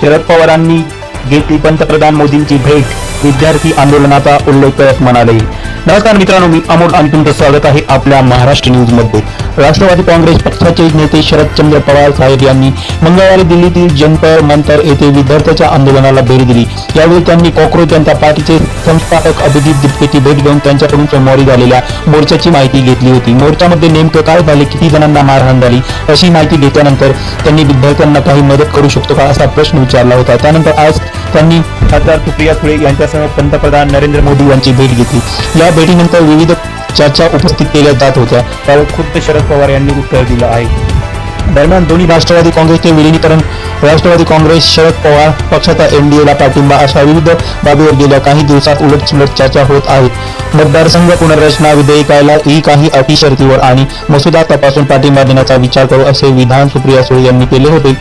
शरद पवारांनी घेतली पंतप्रधान मोदींची भेट, विद्यार्थी आंदोलनाचा उल्लेख करत म्हणाले. नमस्कार मित्रांनो, मी अमोल आणि तुमचं स्वागत आहे आपल्या महाराष्ट्र न्यूज मध्ये. राष्ट्रवादी काँग्रेस पक्षाचे नेते शरदचंद्र पवार साहेब यांनी मंगळवारी दिल्लीतील जंतर मंतर येथे विद्यार्थ्यांच्या आंदोलनाला भेट दिली. यावेळी त्यांनी कॉक्रोच जनता पार्टीचे संस्थापक अभिजित दिपकेची भेट घेऊन त्यांच्याकडून सोमवारी झालेल्या मोर्चाची माहिती घेतली होती. मोर्चामध्ये नेमकं काय झाले, किती जणांना मारहाण झाली, अशी माहिती घेतल्यानंतर त्यांनी विद्यार्थ्यांना काही मदत करू शकतो का असा प्रश्न विचारला होता. त्यानंतर आज त्यांनी खासदार सुप्रिया सुळे यांच्यासह पंतप्रधान नरेंद्र मोदी यांची भेट घेतली. या भेटीनंतर विविध चर्चा उपस्थित केल्या जात होत्या, त्यावर खुद्द शरद पवार यांनी उत्तर दिलं आहे. दरम्यान दोन्ही राष्ट्रवादी काँग्रेसचे विलीनीकरण, राष्ट्रवादी काँग्रेस शरद पवार पक्षाचा एनडीएला पाठिंबा अशा विविध बाबीवर गेल्या काही दिवसात उलटसुलट चर्चा होत आहेत. मतदारसंघ पुनर्रचना विधेयकाला ही काही अटी शर्तीवर आणि मसुदा तपासून पाठिंबा देण्याचा विचार करू असे विधान सुप्रिया सुळे यांनी केले होते.